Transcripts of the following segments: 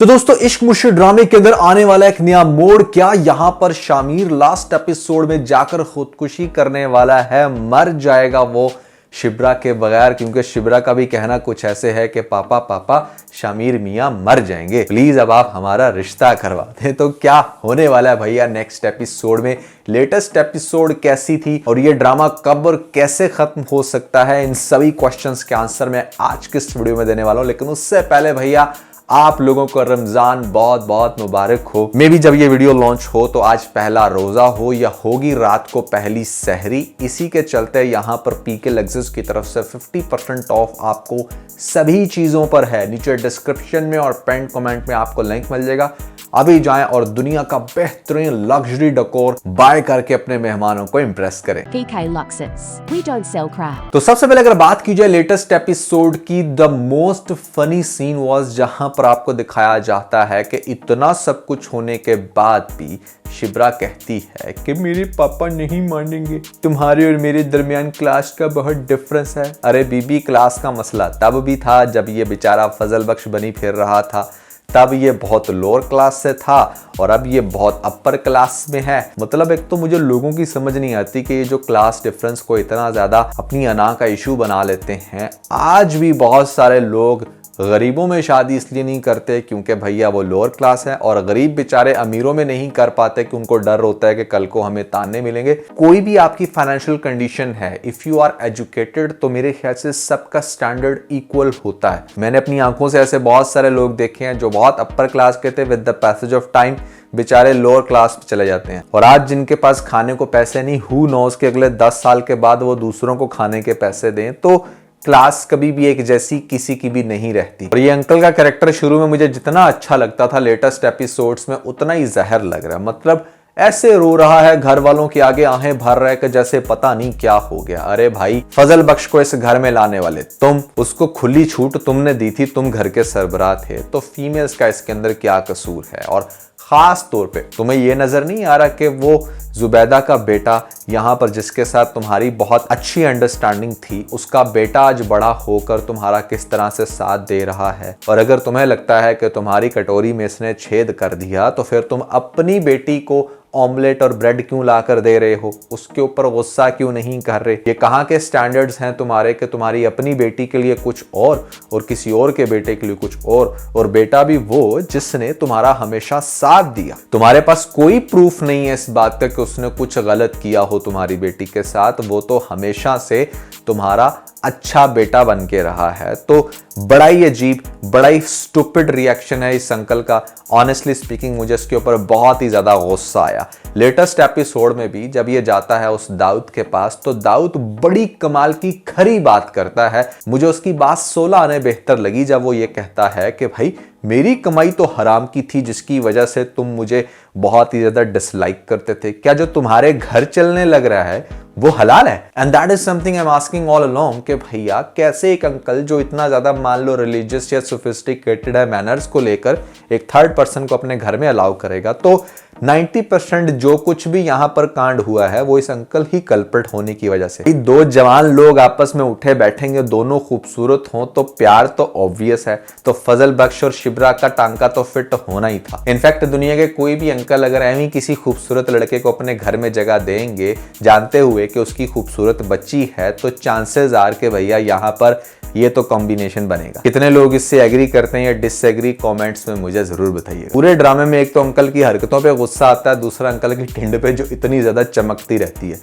तो दोस्तों इश्क मुश्किल ड्रामे के अंदर आने वाला एक नया मोड़, क्या यहां पर शामिर लास्ट एपिसोड में जाकर खुदकुशी करने वाला है, मर जाएगा वो शिब्रा के बगैर, क्योंकि शिब्रा का भी कहना कुछ ऐसे है कि पापा पापा शामिर मियां मर जाएंगे, प्लीज अब आप हमारा रिश्ता करवा दें। तो क्या होने वाला है भैया नेक्स्ट एपिसोड में, लेटेस्ट एपिसोड कैसी थी और ये ड्रामा कब और कैसे खत्म हो सकता है, इन सभी क्वेश्चंस के आंसर मैं आज के इस वीडियो में देने वाला हूं। लेकिन उससे पहले भैया आप लोगों को रमजान बहुत बहुत मुबारक हो। मे भी जब ये वीडियो लॉन्च हो तो आज पहला रोजा हो या होगी रात को पहली सहरी। इसी के चलते यहाँ पर पीके लग्जरीज की तरफ से 50% ऑफ आपको सभी चीजों पर है। नीचे डिस्क्रिप्शन में और पेन कमेंट में आपको लिंक मिल जाएगा। अभी जाएं और दुनिया का बेहतरीन लग्जरी डेकोर बाय करके अपने मेहमानों को इंप्रेस करें। PK Luxus. We don't sell crap. तो सबसे पहले अगर बात की जाए लेटेस्ट एपिसोड की, the most funny scene was जहां पर आपको दिखाया जाता है कि इतना सब कुछ होने के बाद भी शिब्रा कहती है कि मेरे पापा नहीं मानेंगे, तुम्हारे और मेरे दरमियान क्लास का बहुत डिफरेंस है। अरे बीबी, क्लास का मसला तब भी था जब ये बेचारा फजल बख्श बनी फिर रहा था, तब ये बहुत लोअर क्लास से था और अब ये बहुत अपर क्लास में है। मतलब एक तो मुझे लोगों की समझ नहीं आती कि ये जो क्लास डिफरेंस को इतना ज्यादा अपनी अना का इशू बना लेते हैं। आज भी बहुत सारे लोग गरीबों में शादी इसलिए नहीं करते क्योंकि भैया वो लोअर क्लास है, और गरीब बेचारे अमीरों में नहीं कर पाते कि उनको डर होता है कि कल को हमें ताने मिलेंगे। कोई भी आपकी फाइनेंशियल कंडीशन है, इफ यू आर एजुकेटेड, तो मेरे ख्याल से सबका स्टैंडर्ड इक्वल होता है। मैंने अपनी आंखों से ऐसे बहुत सारे लोग देखे हैं जो बहुत अपर क्लास के थे, with the passage of time बेचारे लोअर क्लास पे चले जाते हैं। और आज जिनके पास खाने को पैसे नहीं, हु नोस के अगले 10 साल के बाद वो दूसरों को खाने के पैसे दें। तो क्लास कभी भी एक जैसी किसी की भी नहीं रहती। और ये अंकल का कैरेक्टर शुरू में मुझे जितना अच्छा लगता था लेटेस्ट एपिसोड्स में, उतना ही जहर लग रहा है। मतलब ऐसे रो रहा है, घर वालों के आगे आहें भर रहा है कि जैसे पता नहीं क्या हो गया। अरे भाई, फजल बख्श को इस घर में लाने वाले तुम, उसको खुली छूट तुमने दी थी, तुम घर के सरबराह थे, तो फीमेल्स का इसके अंदर क्या कसूर है? और खास तौर पे तुम्हें ये नजर नहीं आ रहा कि वो जुबैदा का बेटा यहाँ पर जिसके साथ तुम्हारी बहुत अच्छी अंडरस्टैंडिंग थी, उसका बेटा आज बड़ा होकर तुम्हारा किस तरह से साथ दे रहा है? और अगर तुम्हें लगता है कि तुम्हारी कटोरी में इसने छेद कर दिया, तो फिर तुम अपनी बेटी को ऑमलेट और ब्रेड क्यों ला कर दे रहे हो? उसके ऊपर गुस्सा क्यों नहीं कर रहे? ये कहाँ के स्टैंडर्ड्स हैं तुम्हारे कि तुम्हारी अपनी बेटी के लिए कुछ और किसी और के बेटे के लिए कुछ और बेटा भी वो जिसने तुम्हारा हमेशा साथ दिया। तुम्हारे पास कोई प्रूफ नहीं है इस बात का कि उसने कुछ गलत किया हो तुम्हारी बेटी के साथ, वो तो हमेशा से तुम्हारा अच्छा बेटा बन के रहा है। तो बड़ा ही अजीब, बड़ा ही स्टूपिड रिएक्शन है इस अंकल का। ऑनेस्टली स्पीकिंग मुझे इसके ऊपर बहुत ही ज्यादा गुस्सा आया। लेटेस्ट एपिसोड में भी जब ये जाता है उस दाऊद के पास, तो दाऊद बड़ी कमाल की खरी बात करता है। मुझे उसकी बात 16 आने बेहतर लगी जब वो ये कहता है कि भाई मेरी कमाई तो हराम की थी, जिसकी वजह से तुम मुझे बहुत ही ज्यादा डिसलाइक करते थे। क्या जो तुम्हारे घर चलने लग रहा है वो हलाल है? And that is something I am asking all along कि भैया कैसे एक अंकल जो इतना ज्यादा मान लो रिलीजियस या सोफिस्टिकेटेड है मैनर्स को लेकर, एक थर्ड पर्सन को अपने घर में अलाउ करेगा? तो 90% जो कुछ भी यहां पर कांड हुआ है वो इस अंकल ही कल्प्रिट होने की वजह से। दो जवान लोग आपस में उठे बैठेंगे, दोनों खूबसूरत हों, तो प्यार तो ऑब्वियस है। तो फजल बख्श और शिब्रा का टांका तो फिट होना ही था। इनफैक्ट दुनिया के कोई भी अंकल अगर ऐवी किसी खूबसूरत लड़के को अपने घर में जगह देंगे जानते हुए कि उसकी खूबसूरत बच्ची है, तो चांसेस आर के भैया यहाँ पर ये तो कॉम्बिनेशन बनेगा। कितने लोग इससे एग्री करते हैं या डिसएग्री, कमेंट्स में मुझे जरूर बताइए। पूरे ड्रामे में एक तो अंकल की हरकतों पे गुस्सा आता है, दूसरा अंकल की ठिंड पे जो इतनी ज्यादा चमकती रहती है।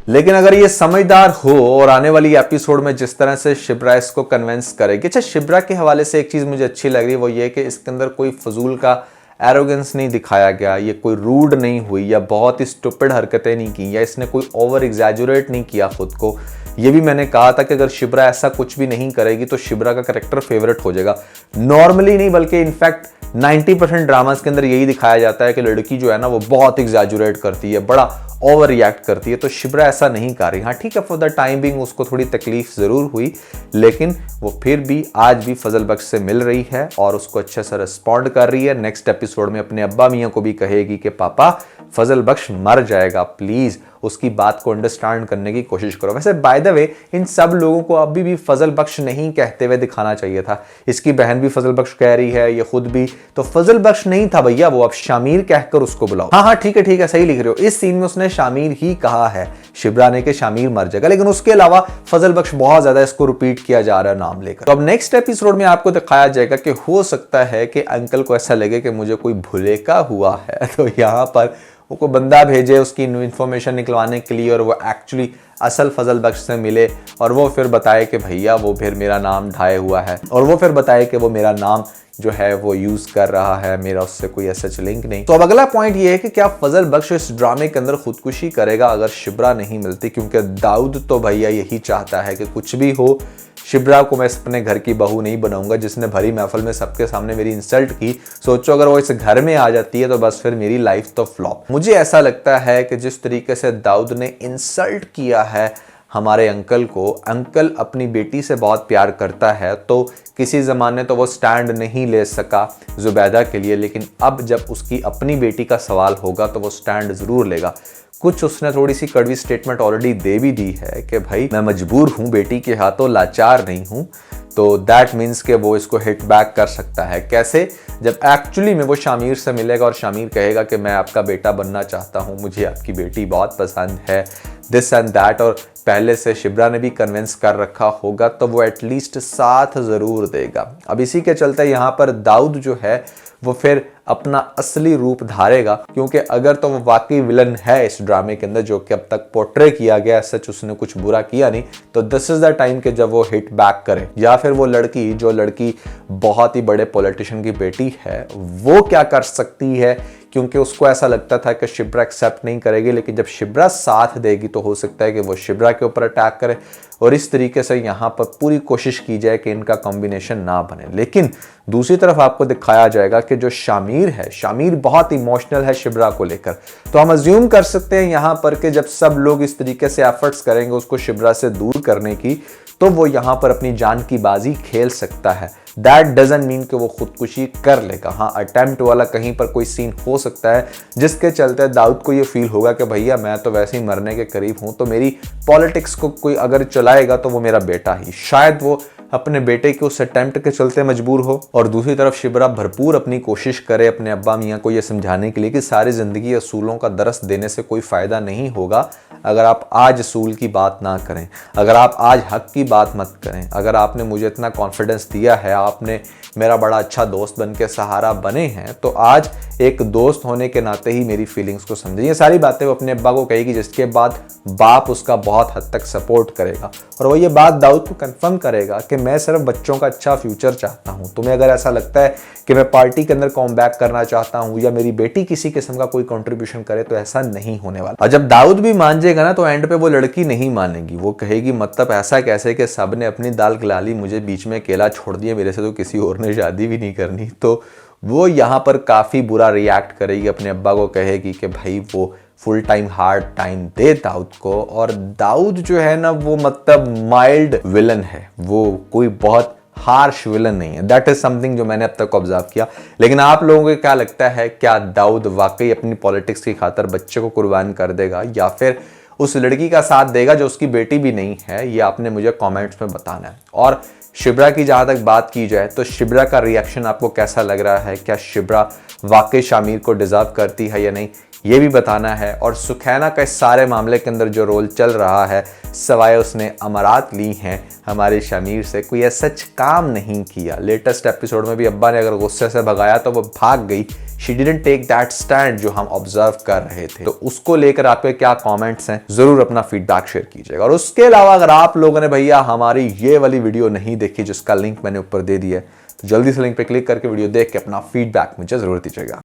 लेकिन अगर ये समझदार हो और आने वाली एपिसोड में जिस तरह से शिब्रा इसको कन्विंस करेगी। अच्छा, शिब्रा के हवाले से एक चीज मुझे अच्छी लग रही है, वो ये कि इसके अंदर कोई फजूल का एरोगेंस नहीं दिखाया गया, ये कोई रूड नहीं हुई या बहुत ही स्टूपिड हरकतें नहीं की, या इसने कोई ओवर एग्जैजुरेट नहीं किया खुद को। ये भी मैंने कहा था कि अगर शिब्रा ऐसा कुछ भी नहीं करेगी तो शिब्रा का कैरेक्टर फेवरेट हो जाएगा। नॉर्मली नहीं बल्कि इनफैक्ट 90% ड्रामास के अंदर यही दिखाया जाता है कि लड़की जो है ना वो बहुत एग्जैजुरेट करती है, बड़ा ओवर रिएक्ट करती है। तो शिब्रा ऐसा नहीं कर रही। हाँ ठीक है, फॉर द टाइम बिंग उसको थोड़ी तकलीफ जरूर हुई, लेकिन वो फिर भी आज भी फजल बख्श से मिल रही है और उसको अच्छे से रिस्पॉन्ड कर रही है। नेक्स्ट एपिसोड में अपने अब्बा मियाँ को भी कहेगी कि पापा फजल बख्श मर जाएगा प्लीज, उसकी बात को अंडरस्टैंड करने की कोशिश करो। वैसे बाय द वे इन सब लोगों को अभी भी फजल बख्श नहीं कहते हुए दिखाना चाहिए था। इसकी बहन भी फजल बख्श कह रही है, ये खुद भी, तो फजल बख्श नहीं था भैया वो, अब शामिर कहकर उसको बुलाओ। हाँ ठीक है सही लिख रहे हो। इस सीन में उसने शामिर ही कहा है शिब्रा ने कि शामिर मर जाएगा, लेकिन उसके अलावा फजल बख्श बहुत ज्यादा इसको रिपीट किया जा रहा है नाम लेकर। तो अब नेक्स्ट एपिसोड में आपको दिखाया जाएगा कि हो सकता है कि अंकल को ऐसा लगे कि मुझे कोई भुलेखा हुआ है, तो यहाँ पर वो कोई बंदा भेजे उसकी इंफॉर्मेशन निकलवाने के लिए और वो एक्चुअली असल फजल बख्श से मिले और वो फिर बताए कि भैया वो फिर मेरा नाम ढाए हुआ है और वो फिर बताए कि वो मेरा नाम जो है वो यूज कर रहा है, मेरा उससे कोई ऐसा लिंक नहीं। तो अब अगला पॉइंट ये है कि क्या फजल बख्श इस ड्रामे के अंदर खुदकुशी करेगा अगर शिब्रा नहीं मिलती, क्योंकि दाऊद तो भैया यही चाहता है कि कुछ भी हो शिब्रा को मैं अपने घर की बहू नहीं बनाऊंगा, जिसने भरी महफिल में सबके सामने मेरी इंसल्ट की। सोचो अगर वो इस घर में आ जाती है तो बस फिर मेरी लाइफ तो फ्लॉप। मुझे ऐसा लगता है कि जिस तरीके से दाऊद ने इंसल्ट किया है हमारे अंकल को, अंकल अपनी बेटी से बहुत प्यार करता है, तो किसी ज़माने तो वो स्टैंड नहीं ले सका जुबैदा के लिए, लेकिन अब जब उसकी अपनी बेटी का सवाल होगा तो वो स्टैंड ज़रूर लेगा। कुछ उसने थोड़ी सी कड़वी स्टेटमेंट ऑलरेडी दे भी दी है कि भाई मैं मजबूर हूँ, बेटी के हाथों लाचार नहीं हूँ, तो दैट मीन्स कि वो इसको हिट बैक कर सकता है। कैसे? जब एक्चुअली में वो शामिर से मिलेगा और शामिर कहेगा कि मैं आपका बेटा बनना चाहता हूँ, मुझे आपकी बेटी बहुत पसंद है, दिस एंड दैट, और पहले से शिब्रा ने भी कन्विंस कर रखा होगा, तो वो एटलीस्ट साथ ज़रूर देगा। अब इसी के चलते यहाँ पर दाऊद जो है वो फिर अपना असली रूप धारेगा, क्योंकि अगर तो वो वाकई विलन है इस ड्रामे के अंदर जो कि अब तक पोर्ट्रे किया गया, सच उसने कुछ बुरा किया नहीं, तो दिस इज द टाइम कि जब वो हिट बैक करे। या फिर वो लड़की जो लड़की बहुत ही बड़े पॉलिटिशियन की बेटी है वो क्या कर सकती है, क्योंकि उसको ऐसा लगता था कि शिब्रा एक्सेप्ट नहीं करेगी, लेकिन जब शिब्रा साथ देगी तो हो सकता है कि वो शिब्रा के ऊपर अटैक करे और इस तरीके से यहाँ पर पूरी कोशिश की जाए कि इनका कॉम्बिनेशन ना बने। लेकिन दूसरी तरफ आपको दिखाया जाएगा कि जो शामिर है, शामिर बहुत इमोशनल है शिब्रा को लेकर, तो हम अज्यूम कर सकते हैं यहाँ पर कि जब सब लोग इस तरीके से एफर्ट्स करेंगे उसको शिब्रा से दूर करने की, तो वो यहाँ पर अपनी जान की बाजी खेल सकता है। दैट डजंट मीन कि वो खुदकुशी कर लेगा। हाँ, अटेम्प्ट वाला कहीं पर कोई सीन हो सकता है जिसके चलते दाऊद को ये फील होगा कि भैया मैं तो वैसे ही मरने के करीब हूँ, तो मेरी पॉलिटिक्स को कोई अगर चलाएगा तो वो मेरा बेटा ही, शायद वो अपने बेटे के उस अटेम्प्ट के चलते मजबूर हो। और दूसरी तरफ शिब्रा भरपूर अपनी कोशिश करे अपने अब्बा मियाँ को ये समझाने के लिए कि सारी ज़िंदगी असूलों का दरस देने से कोई फ़ायदा नहीं होगा अगर आप आज असूल की बात ना करें, अगर आप आज हक की बात मत करें, अगर आपने मुझे इतना कॉन्फिडेंस दिया है, आपने मेरा बड़ा अच्छा दोस्त बन के सहारा बने हैं, तो आज एक दोस्त होने के नाते ही मेरी फीलिंग्स को समझें। ये सारी बातें वो अपने अब्बा को कहेगी, जिसके बाद बाप उसका बहुत हद तक सपोर्ट करेगा और वो ये बात दाऊद को कंफर्म करेगा कि मैं सिर्फ बच्चों का अच्छा फ्यूचर चाहता हूँ। तुम्हें अगर ऐसा लगता है कि मैं पार्टी के अंदर कॉम बैक करना चाहता हूँ या मेरी बेटी किसी किस्म का कोई कंट्रीब्यूशन करे, तो ऐसा नहीं होने वाला। और जब दाऊद भी मान जाएगा ना, तो एंड पे वो लड़की नहीं मानेगी, वो कहेगी मतलब ऐसा कैसे कि सब ने अपनी दाल खिला ली, मुझे बीच में अकेला छोड़ दिया, मेरे से तो किसी और ने शादी भी नहीं करनी। तो वो यहाँ पर काफ़ी बुरा रिएक्ट करेगी, अपने अब्बा को कहेगी कि भाई वो फुल टाइम हार्ड टाइम दे दाऊद को। और दाऊद जो है ना वो मतलब माइल्ड विलन है, वो कोई बहुत हार्श विलन नहीं है। दैट इज समथिंग जो मैंने अब तक ऑब्जर्व किया। लेकिन आप लोगों को क्या लगता है, क्या दाऊद वाकई अपनी पॉलिटिक्स की खातर बच्चे को कुर्बान कर देगा या फिर उस लड़की का साथ देगा जो उसकी बेटी भी नहीं है? ये आपने मुझे कमेंट्स में बताना है। और शिब्रा की जहां तक बात की जाए तो शिब्रा का रिएक्शन आपको कैसा लग रहा है? क्या शिब्रा वाकई शामिर को डिजर्व करती है या नहीं, ये भी बताना है। और सुखैना का इस सारे मामले के अंदर जो रोल चल रहा है, सवाए उसने अमारात ली हैं हमारे शामिर से, कोई ऐसा सच काम नहीं किया। लेटेस्ट एपिसोड में भी अब्बा ने अगर गुस्से से भगाया तो वो भाग गई, she didn't take that stand जो हम ऑब्जर्व कर रहे थे। तो उसको लेकर आपके क्या कमेंट्स हैं, जरूर अपना फीडबैक शेयर कीजिएगा। और उसके अलावा अगर आप लोगों ने भैया हमारी ये वाली वीडियो नहीं देखी जिसका लिंक मैंने ऊपर दे दिया है, तो जल्दी से लिंक पे क्लिक करके वीडियो देख के अपना फीडबैक मुझे जरूर दीजिएगा।